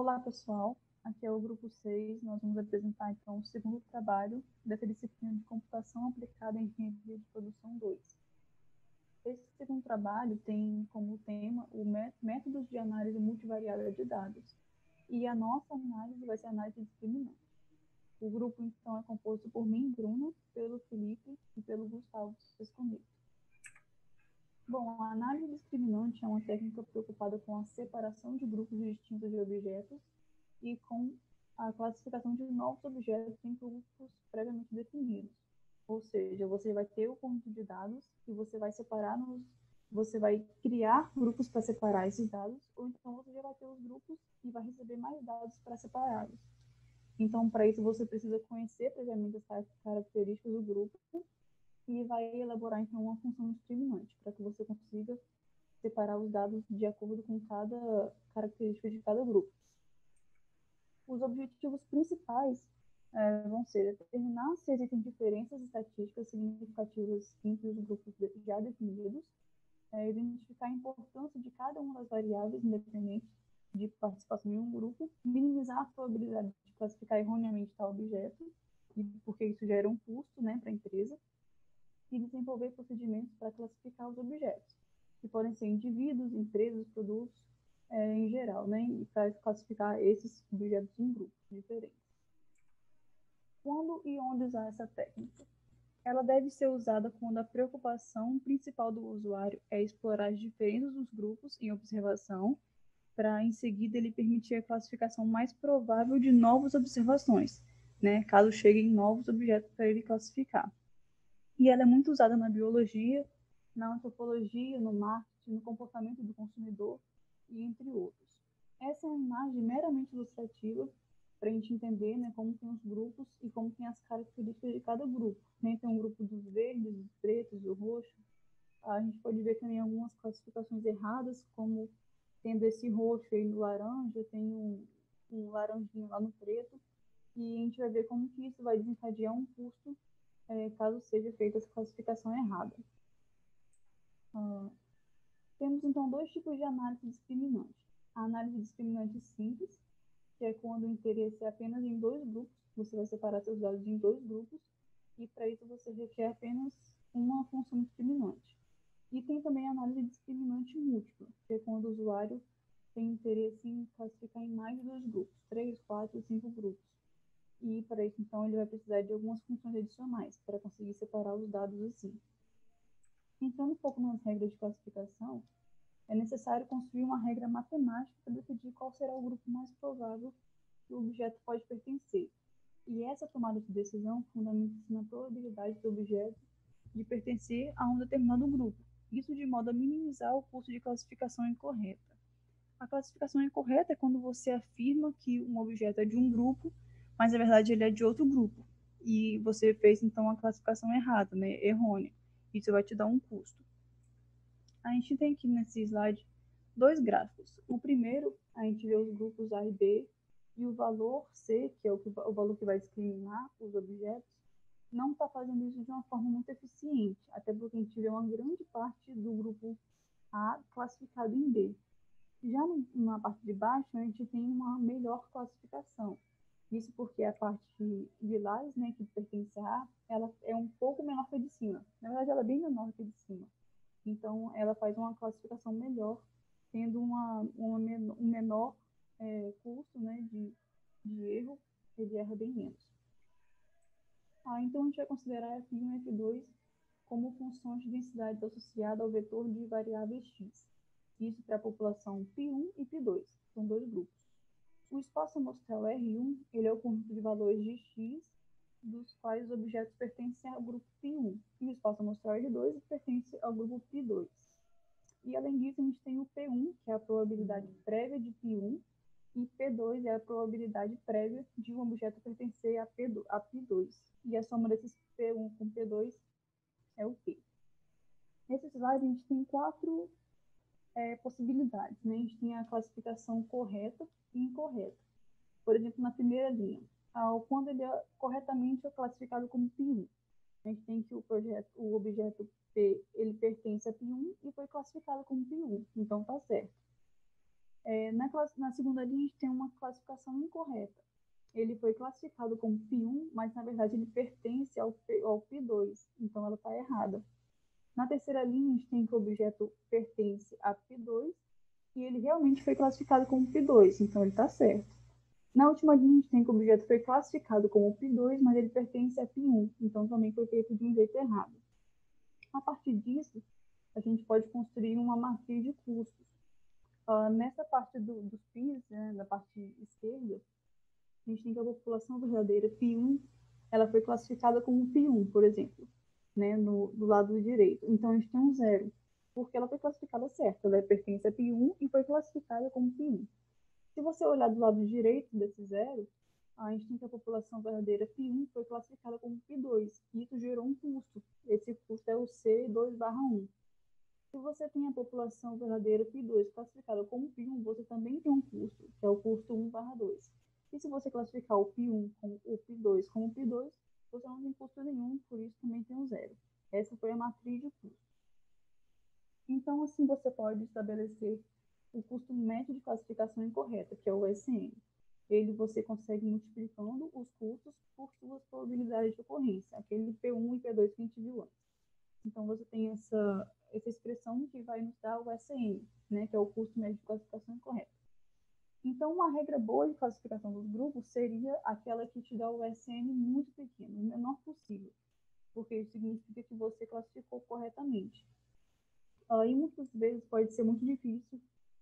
Olá, pessoal. Aqui é o grupo 6. Nós vamos apresentar, então, o segundo trabalho dessa disciplina de computação aplicada em engenharia de produção 2. Esse segundo trabalho tem como tema o métodos de análise multivariada de dados. E a nossa análise vai ser a análise discriminante. O grupo, então, é composto por mim, Bruna, pelo Felipe e pelo Gustavo Sesconito. Bom, a análise discriminante é uma técnica preocupada com a separação de grupos distintos de objetos e com a classificação de novos objetos em grupos previamente definidos. Ou seja, você vai ter o conjunto de dados e você vai separar você vai criar grupos para separar esses dados, ou então você já vai ter os grupos e vai receber mais dados para separá-los. Então, para isso, você precisa conhecer previamente as características do grupo e vai elaborar, então, uma função discriminante para que você consiga separar os dados de acordo com cada característica de cada grupo. Os objetivos principais vão ser determinar se existem diferenças estatísticas significativas entre os grupos já definidos, identificar a importância de cada uma das variáveis independentes de participação em um grupo, minimizar a probabilidade de classificar erroneamente tal objeto, porque isso gera um custo, né, para a empresa, e desenvolver procedimentos para classificar os objetos, que podem ser indivíduos, empresas, produtos, em geral, né, e para classificar esses objetos em grupos diferentes. Quando e onde usar essa técnica? Ela deve ser usada quando a preocupação principal do usuário é explorar as diferenças dos grupos em observação, para em seguida ele permitir a classificação mais provável de novas observações, né, caso cheguem novos objetos para ele classificar. E ela é muito usada na biologia, na antropologia, no marketing, no comportamento do consumidor e entre outros. Essa é uma imagem meramente ilustrativa para a gente entender, né, como tem os grupos e como tem as características de cada grupo. Né? Tem um grupo dos verdes, dos pretos, do roxo. A gente pode ver também algumas classificações erradas, como tendo esse roxo aí no laranja, tem um laranjinho lá no preto, e a gente vai ver como que isso vai desencadear um custo caso seja feita essa classificação errada. Temos, então, dois tipos de análise discriminante. A análise discriminante simples, que é quando o interesse é apenas em dois grupos, você vai separar seus dados em dois grupos, e para isso você requer apenas uma função discriminante. E tem também a análise discriminante múltipla, que é quando o usuário tem interesse em classificar em mais de dois grupos, 3, 4, 5 grupos. E para isso, então, ele vai precisar de algumas funções adicionais para conseguir separar os dados assim. Entrando um pouco nas regras de classificação, é necessário construir uma regra matemática para decidir qual será o grupo mais provável que o objeto pode pertencer. E essa tomada de decisão fundamenta-se na probabilidade do objeto de pertencer a um determinado grupo. Isso de modo a minimizar o custo de classificação incorreta. A classificação incorreta é quando você afirma que um objeto é de um grupo, mas na verdade ele é de outro grupo. E você fez então a classificação errada, né? Errônea. Isso vai te dar um custo. A gente tem aqui nesse slide dois gráficos. O primeiro, a gente vê os grupos A e B, e o valor C, que é o valor que vai discriminar os objetos, não está fazendo isso de uma forma muito eficiente, até porque a gente vê uma grande parte do grupo A classificado em B. Já na parte de baixo, a gente tem uma melhor classificação. Isso porque a parte lilás, né, que pertence a A, ela é um pouco menor que a de cima. Na verdade, ela é bem menor que a de cima. Então, ela faz uma classificação melhor, tendo um menor custo, né, de erro, ele erra bem menos. Então, a gente vai considerar F1 e F2 como funções de densidade associada ao vetor de variáveis x. Isso para a população π1 e π2, são dois grupos. O espaço amostral R1 ele é o conjunto de valores de x, dos quais os objetos pertencem ao grupo π1, e o espaço amostral R2 pertence ao grupo π2. E além disso, a gente tem o P1, que é a probabilidade prévia de π1, e P2 é a probabilidade prévia de um objeto pertencer a π2. E a soma desses P1 com P2 é o P. Nesse slide, a gente tem quatro possibilidades. Né? A gente tem a classificação correta e incorreta. Por exemplo, na primeira linha, quando ele é corretamente classificado como π1. A gente tem que o objeto P ele pertence a π1 e foi classificado como π1, então está certo. Na segunda linha, a gente tem uma classificação incorreta. Ele foi classificado como π1, mas na verdade ele pertence ao π2, então ela está errada. Na terceira linha, a gente tem que o objeto pertence a π2 e ele realmente foi classificado como π2, então ele está certo. Na última linha, a gente tem que o objeto foi classificado como π2, mas ele pertence a π1, então também foi feito de um jeito errado. A partir disso, a gente pode construir uma matriz de custos. Nessa parte dos PIs, né, na parte esquerda, a gente tem que a população verdadeira π1, ela foi classificada como π1, por exemplo, né, do lado direito. Então, a gente tem um zero, porque ela foi classificada certa. Ela pertence a π1 e foi classificada como π1. Se você olhar do lado direito desse zero, a gente tem que a população verdadeira π1 foi classificada como π2, e isso gerou um custo. Esse custo é o C2/1. Se você tem a população verdadeira π2 classificada como π1, você também tem um custo, que é o custo 1/2. E se você classificar o π1 como o π2 como π2, você não tem custo nenhum, por isso também tem um zero. Essa foi a matriz de custo. Então, assim, você pode estabelecer o custo médio de classificação incorreta, que é o SN. Ele você consegue multiplicando os custos por suas probabilidades de ocorrência, aquele P1 e P2 que a gente viu antes. Então, você tem essa expressão que vai nos dar o SN, né, que é o custo médio de classificação incorreta. Então, uma regra boa de classificação dos grupos seria aquela que te dá o SN muito pequeno, o menor possível, porque isso significa que você classificou corretamente. E muitas vezes pode ser muito difícil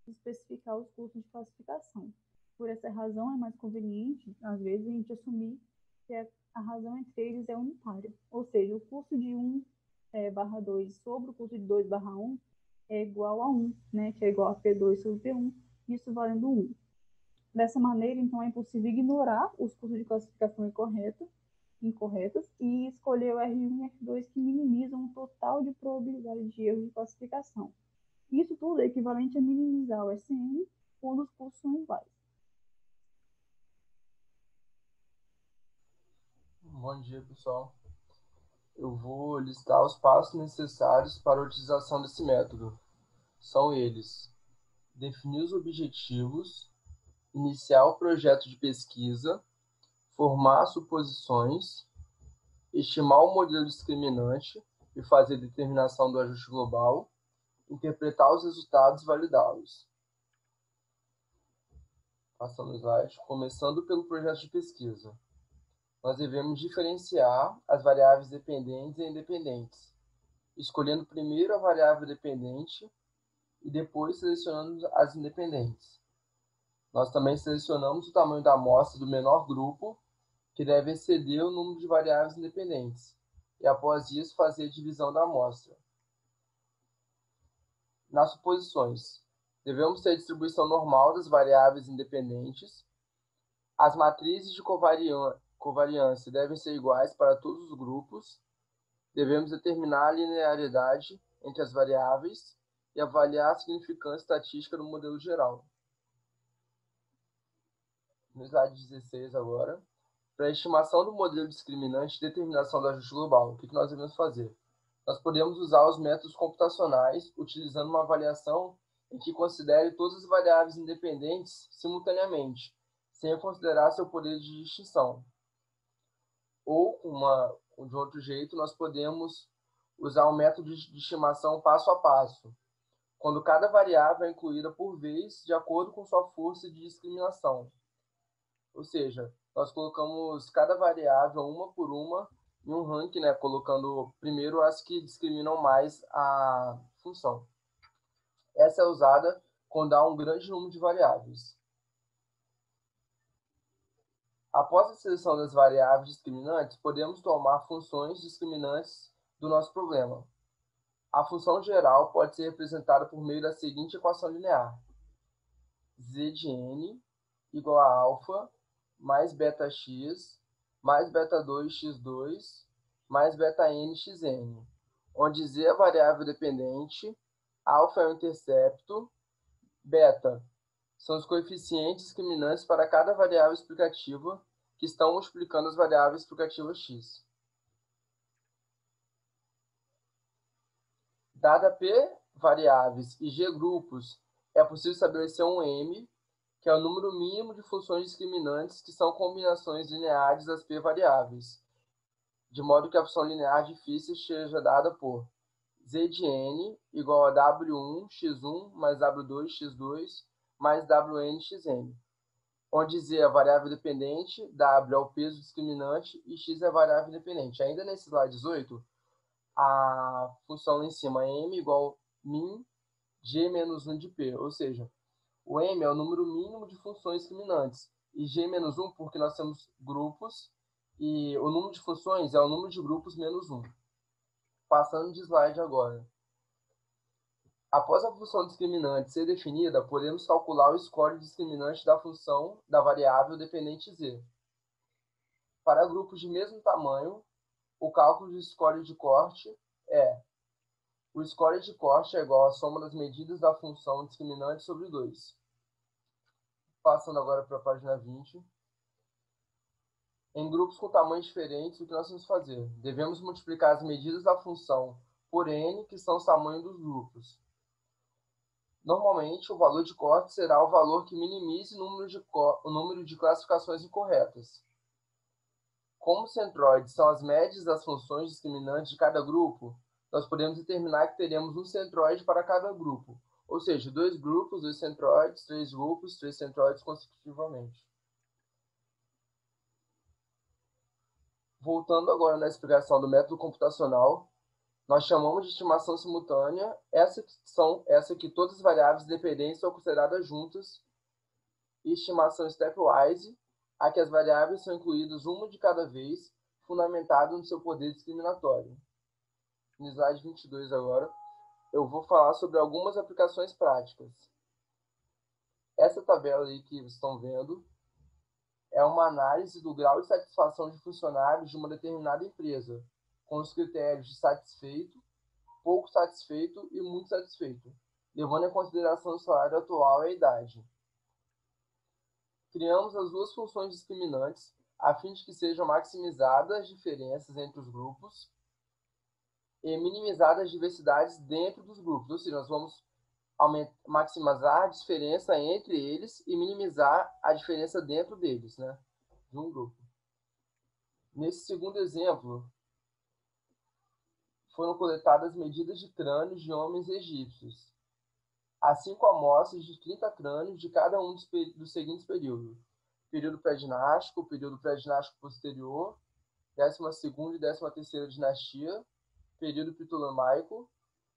especificar os custos de classificação. Por essa razão, é mais conveniente, às vezes, a gente assumir que a razão entre eles é unitária. Ou seja, o custo de 1/2 sobre o custo de 2/1 é igual a 1, né, que é igual a P2 sobre P1, isso valendo 1. Dessa maneira, então, é impossível ignorar os custos de classificação incorretas e escolher o R1 e R2 que minimizam o total de probabilidade de erro de classificação. Isso tudo é equivalente a minimizar o SN quando os custos são iguais. Bom dia, pessoal. Eu vou listar os passos necessários para a utilização desse método. São eles: definir os objetivos, iniciar o projeto de pesquisa, formar suposições, estimar o modelo discriminante e fazer determinação do ajuste global, interpretar os resultados e validá-los. Passando o slide. Começando pelo projeto de pesquisa. Nós devemos diferenciar as variáveis dependentes e independentes, escolhendo primeiro a variável dependente e depois selecionando as independentes. Nós também selecionamos o tamanho da amostra do menor grupo, que deve exceder o número de variáveis independentes, e após isso fazer a divisão da amostra. Nas suposições, devemos ter a distribuição normal das variáveis independentes. As matrizes de covariância devem ser iguais para todos os grupos. Devemos determinar a linearidade entre as variáveis e avaliar a significância estatística do modelo geral. No slide 16 agora. Para a estimação do modelo discriminante e determinação do ajuste global, o que nós devemos fazer? Nós podemos usar os métodos computacionais utilizando uma avaliação em que considere todas as variáveis independentes simultaneamente, sem considerar seu poder de distinção. Ou, de outro jeito, nós podemos usar um método de estimação passo a passo, quando cada variável é incluída por vez de acordo com sua força de discriminação. Ou seja, nós colocamos cada variável uma por uma em um ranking, né, colocando primeiro as que discriminam mais a função. Essa é usada quando há um grande número de variáveis. Após a seleção das variáveis discriminantes, podemos tomar funções discriminantes do nosso problema. A função geral pode ser representada por meio da seguinte equação linear: z de n igual a alfa mais beta x mais beta 2x2 mais beta n xn, onde z é a variável dependente, alfa é o intercepto, beta são os coeficientes discriminantes para cada variável explicativa que estão multiplicando as variáveis explicativas x. Dada P variáveis e G grupos é possível estabelecer um M, que é o número mínimo de funções discriminantes que são combinações lineares das p variáveis, de modo que a função linear difícil seja dada por z de n igual a w1 x1 mais w2 x2 mais wn xn, onde z é a variável dependente, w é o peso discriminante e x é a variável independente. Ainda nesse slide 18, a função lá em cima é m igual min g menos 1 de p, ou seja, o m é o número mínimo de funções discriminantes e g menos 1 porque nós temos grupos e o número de funções é o número de grupos menos 1. Passando de slide agora. Após a função discriminante ser definida, podemos calcular o score discriminante da função da variável dependente z. Para grupos de mesmo tamanho, o cálculo do score de corte é: o score de corte é igual à soma das medidas da função discriminante sobre 2. Passando agora para a página 20. Em grupos com tamanhos diferentes, o que nós vamos fazer? Devemos multiplicar as medidas da função por n, que são os tamanhos dos grupos. Normalmente, o valor de corte será o valor que minimize o número de classificações incorretas. Como os centroides são as médias das funções discriminantes de cada grupo, nós podemos determinar que teremos um centroide para cada grupo, ou seja, 2 grupos, 2 centroides, 3 grupos, 3 centroides consecutivamente. Voltando agora na explicação do método computacional, nós chamamos de estimação simultânea essa que todas as variáveis dependentes são consideradas juntas, e estimação stepwise, a que as variáveis são incluídas uma de cada vez, fundamentada no seu poder discriminatório. No slide 22 agora, eu vou falar sobre algumas aplicações práticas. Essa tabela aí que vocês estão vendo é uma análise do grau de satisfação de funcionários de uma determinada empresa, com os critérios de satisfeito, pouco satisfeito e muito satisfeito, levando em consideração o salário atual e a idade. Criamos as duas funções discriminantes a fim de que sejam maximizadas as diferenças entre os grupos e minimizadas as diversidades dentro dos grupos, ou seja, nós vamos maximizar a diferença entre eles e minimizar a diferença dentro deles, né, de um grupo. Nesse segundo exemplo, foram coletadas medidas de crânios de homens egípcios, as 5 amostras de 30 crânios de cada um dos seguintes períodos: período pré-dinástico, período pré-dinástico posterior, 12ª e 13ª dinastia, período ptolomaico,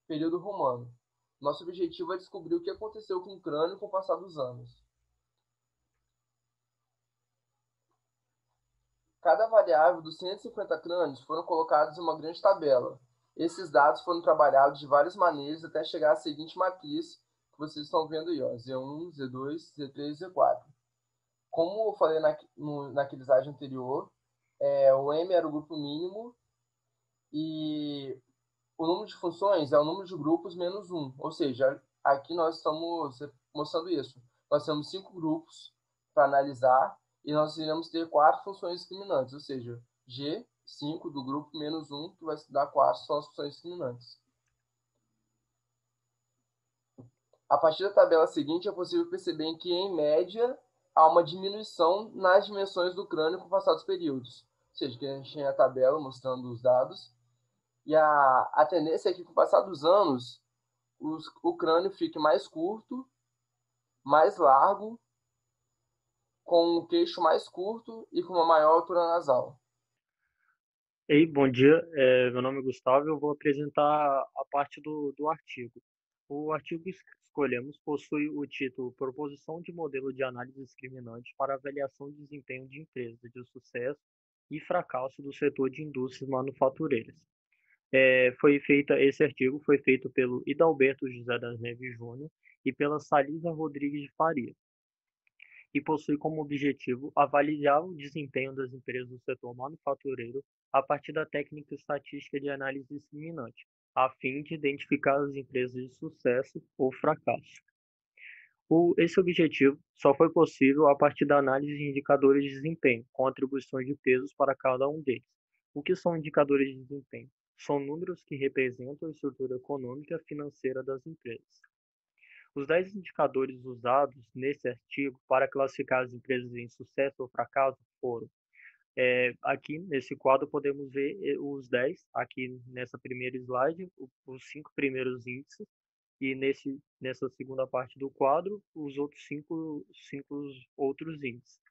período romano. Nosso objetivo é descobrir o que aconteceu com o crânio com o passar dos anos. Cada variável dos 150 crânios foram colocados em uma grande tabela. Esses dados foram trabalhados de várias maneiras até chegar à seguinte matriz que vocês estão vendo aí, ó, Z1, Z2, Z3 e Z4. Como eu falei naquele slide anterior, o M era o grupo mínimo e o número de funções é o número de grupos menos 1. Ou seja, aqui nós estamos mostrando isso. Nós temos 5 grupos para analisar e nós iremos ter 4 funções discriminantes, ou seja, G, 5 do grupo menos 1, que vai dar 4, são as funções discriminantes. A partir da tabela seguinte, é possível perceber que, em média, há uma diminuição nas dimensões do crânio com passados períodos. Ou seja, que a gente tem a tabela mostrando os dados. E a tendência é que, com o passar dos anos, o crânio fique mais curto, mais largo, com um queixo mais curto e com uma maior altura nasal. Ei, bom dia. Meu nome é Gustavo e eu vou apresentar a parte do artigo. O artigo que escolhemos possui o título Proposição de modelo de análise discriminante para avaliação de desempenho de empresas de sucesso e fracasso do setor de indústrias manufatureiras. Esse artigo foi feito pelo Idalberto José das Neves Júnior e pela Salisa Rodrigues de Faria, e possui como objetivo avaliar o desempenho das empresas do setor manufatureiro a partir da técnica estatística de análise discriminante, a fim de identificar as empresas de sucesso ou fracasso. Esse objetivo só foi possível a partir da análise de indicadores de desempenho, com atribuições de pesos para cada um deles. O que são indicadores de desempenho? São números que representam a estrutura econômica e financeira das empresas. Os 10 indicadores usados nesse artigo para classificar as empresas em sucesso ou fracasso foram: aqui nesse quadro podemos ver os 10, aqui nessa primeira slide, os 5 primeiros índices, e nessa segunda parte do quadro, os outros 5 outros índices.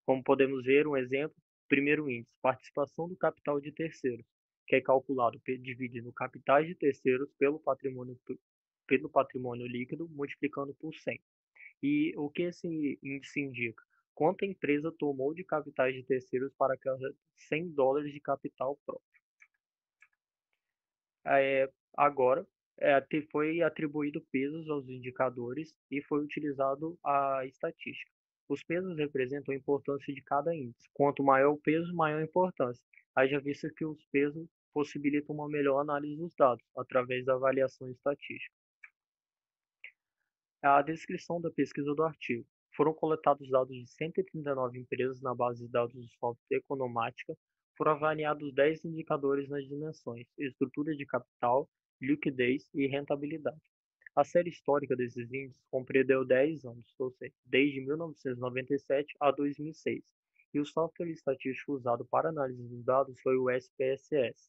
Como podemos ver, um exemplo: primeiro índice, participação do capital de terceiros, que é calculado dividindo capitais de terceiros pelo patrimônio líquido, multiplicando por 100. E o que esse índice indica? Quanto a empresa tomou de capitais de terceiros para cada $100 de capital próprio. Agora, foi atribuído pesos aos indicadores e foi utilizado a estatística. Os pesos representam a importância de cada índice. Quanto maior o peso, maior a importância. Haja vista que os pesos possibilitam uma melhor análise dos dados, através da avaliação estatística. A descrição da pesquisa do artigo. Foram coletados dados de 139 empresas na base de dados do software Economática. Foram avaliados 10 indicadores nas dimensões: estrutura de capital, liquidez e rentabilidade. A série histórica desses índices compreendeu 10 anos, ou seja, desde 1997 a 2006, e o software estatístico usado para análise dos dados foi o SPSS.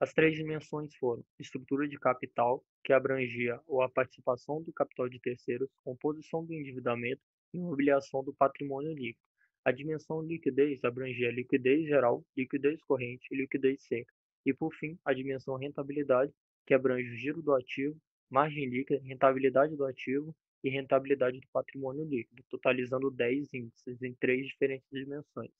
As 3 dimensões foram: estrutura de capital, que abrangia a participação do capital de terceiros, composição do endividamento e imobiliação do patrimônio líquido. A dimensão liquidez abrangia liquidez geral, liquidez corrente e liquidez seca. E, por fim, a dimensão rentabilidade, que abrange o giro do ativo, margem líquida, rentabilidade do ativo e rentabilidade do patrimônio líquido, totalizando 10 índices em 3 diferentes dimensões.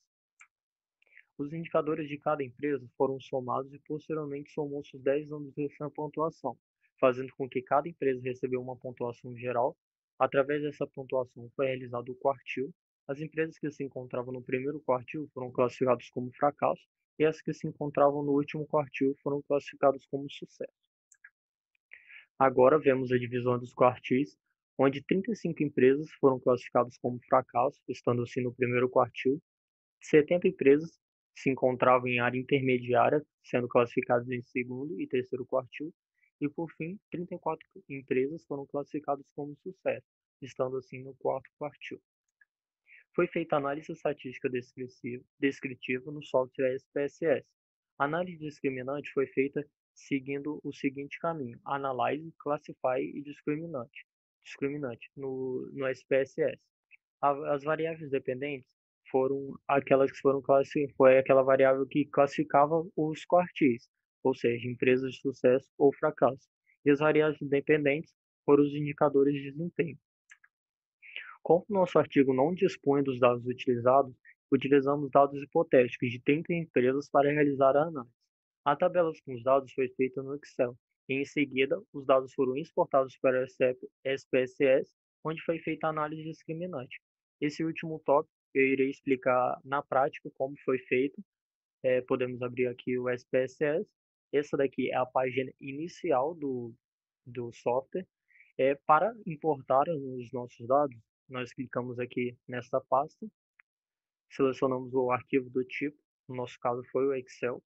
Os indicadores de cada empresa foram somados e posteriormente somou-se os 10 anos dessa pontuação, fazendo com que cada empresa recebeu uma pontuação geral. Através dessa pontuação foi realizado o quartil. As empresas que se encontravam no primeiro quartil foram classificadas como fracasso e as que se encontravam no último quartil foram classificadas como sucesso. Agora vemos a divisão dos quartis, onde 35 empresas foram classificadas como fracasso, estando assim no primeiro quartil. 70 empresas se encontravam em área intermediária, sendo classificadas em segundo e terceiro quartil. E, por fim, 34 empresas foram classificadas como sucesso, estando assim no quarto quartil. Foi feita análise estatística descritiva no software SPSS. A análise discriminante foi feita seguindo o seguinte caminho: Analyze, Classify e Discriminante no SPSS. As variáveis dependentes foram aquelas que foi aquela variável que classificava os quartis, ou seja, empresas de sucesso ou fracasso. E as variáveis dependentes foram os indicadores de desempenho. Como o nosso artigo não dispõe dos dados utilizados, utilizamos dados hipotéticos de 30 empresas para realizar a análise. A tabela com os dados foi feita no Excel. E, em seguida, os dados foram exportados para o SPSS, onde foi feita a análise discriminante. Esse último tópico eu irei explicar na prática como foi feito. Podemos abrir aqui o SPSS. Essa daqui é a página inicial do software. Para importar os nossos dados, nós clicamos aqui nessa pasta, selecionamos o arquivo do tipo, no nosso caso foi o Excel,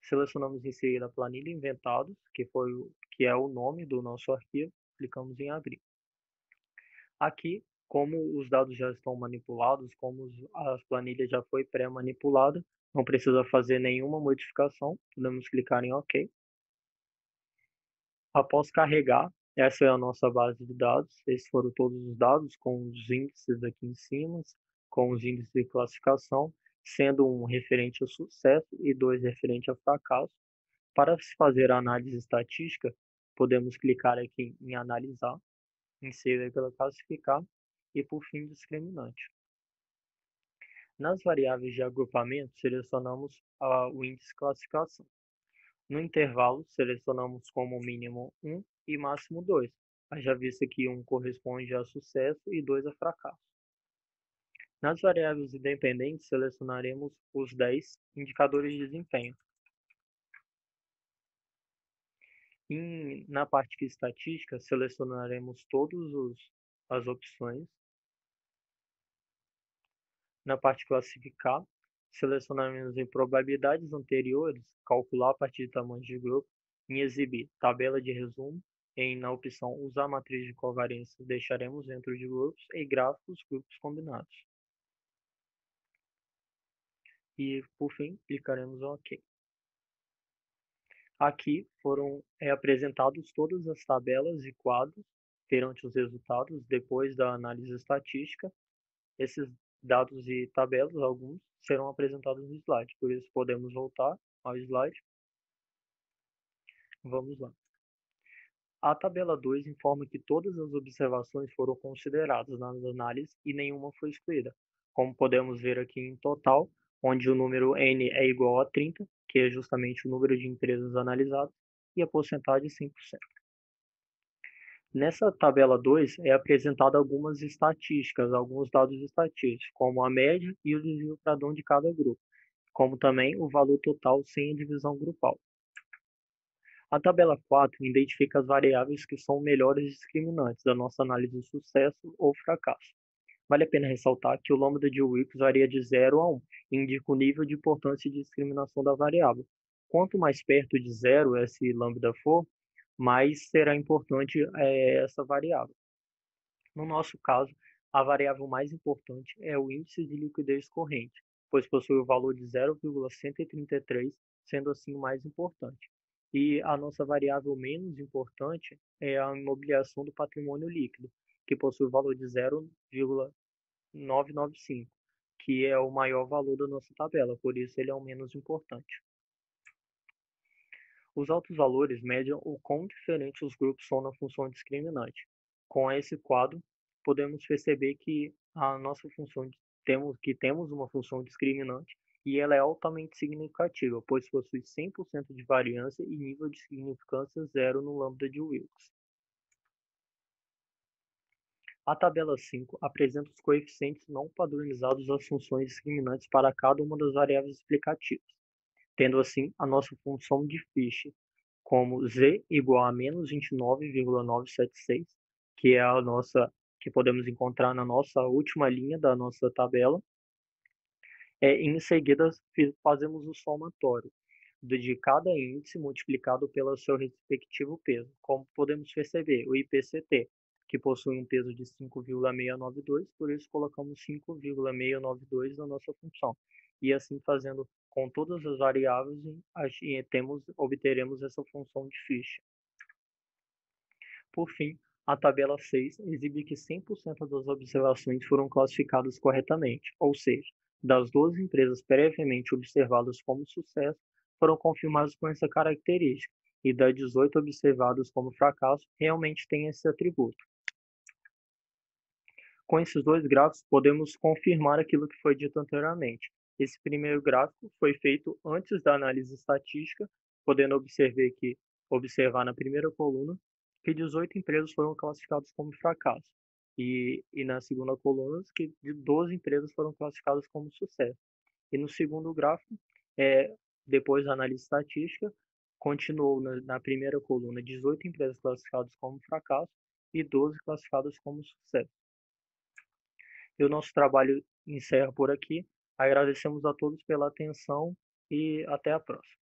selecionamos em seguida a planilha inventados, que é o nome do nosso arquivo, clicamos em abrir. Aqui, como os dados já estão manipulados, como a planilha já foi pré-manipulada, não precisa fazer nenhuma modificação, podemos clicar em OK. Após carregar, essa é a nossa base de dados. Esses foram todos os dados com os índices aqui em cima, com os índices de classificação, sendo um referente a sucesso e 2 referente a fracasso. Para se fazer a análise estatística, podemos clicar aqui em analisar, em seguida pela classificar e, por fim, discriminante. Nas variáveis de agrupamento, selecionamos o índice de classificação. No intervalo, selecionamos como mínimo 1 e máximo 2. Haja vista que 1 corresponde a sucesso e 2 a fracasso. Nas variáveis independentes, selecionaremos os 10 indicadores de desempenho. Na parte de estatística, selecionaremos todas as opções. Na parte de classificar, selecionaremos em probabilidades anteriores, calcular a partir de tamanhos de grupo, em exibir tabela de resumo, Na opção usar matriz de covariância, deixaremos dentro de grupos e gráficos, grupos combinados. E, por fim, clicaremos em OK. Aqui foram apresentados todas as tabelas e quadros perante os resultados depois da análise estatística. Esses dados e tabelas, alguns, serão apresentados no slide. Por isso, podemos voltar ao slide. Vamos lá. A tabela 2 informa que todas as observações foram consideradas na análise e nenhuma foi excluída. Como podemos ver aqui em total, onde o número N é igual a 30, que é justamente o número de empresas analisadas, e a porcentagem 5%. Nessa tabela 2 é apresentada algumas estatísticas, alguns dados estatísticos, como a média e o desvio padrão de cada grupo, como também o valor total sem a divisão grupal. A tabela 4 identifica as variáveis que são melhores discriminantes da nossa análise de sucesso ou fracasso. Vale a pena ressaltar que o lambda de Wilks varia de 0 a 1 e indica o nível de importância e discriminação da variável. Quanto mais perto de 0 esse lambda for, mais será importante essa variável. No nosso caso, a variável mais importante é o índice de liquidez corrente, pois possui o valor de 0,133, sendo assim o mais importante. E a nossa variável menos importante é a imobiliação do patrimônio líquido, que possui o valor de 0,995, que é o maior valor da nossa tabela, por isso ele é o menos importante. Os altos valores medem o quão diferentes os grupos são na função discriminante. Com esse quadro, podemos perceber que a nossa função temos uma função discriminante e ela é altamente significativa, pois possui 100% de variância e nível de significância zero no lambda de Wilks. A tabela 5 apresenta os coeficientes não padronizados das funções discriminantes para cada uma das variáveis explicativas, tendo assim a nossa função de Fisher como z igual a menos 29,976, que é a nossa, que podemos encontrar na nossa última linha da nossa tabela. Em seguida, fazemos o somatório de cada índice multiplicado pelo seu respectivo peso. Como podemos perceber, o IPCT, que possui um peso de 5,692, por isso colocamos 5,692 na nossa função. E assim fazendo com todas as variáveis, obteremos essa função de Fisher. Por fim, a tabela 6 exibe que 100% das observações foram classificadas corretamente, ou seja, das 12 empresas previamente observadas como sucesso, foram confirmadas com essa característica, e das 18 observadas como fracasso, realmente têm esse atributo. Com esses dois gráficos, podemos confirmar aquilo que foi dito anteriormente. Esse primeiro gráfico foi feito antes da análise estatística, podendo observar na primeira coluna que 18 empresas foram classificadas como fracasso, e na segunda coluna que 12 empresas foram classificadas como sucesso. E no segundo gráfico, depois da análise estatística, continuou na primeira coluna 18 empresas classificadas como fracasso e 12 classificadas como sucesso. E o nosso trabalho encerra por aqui. Agradecemos a todos pela atenção e até a próxima.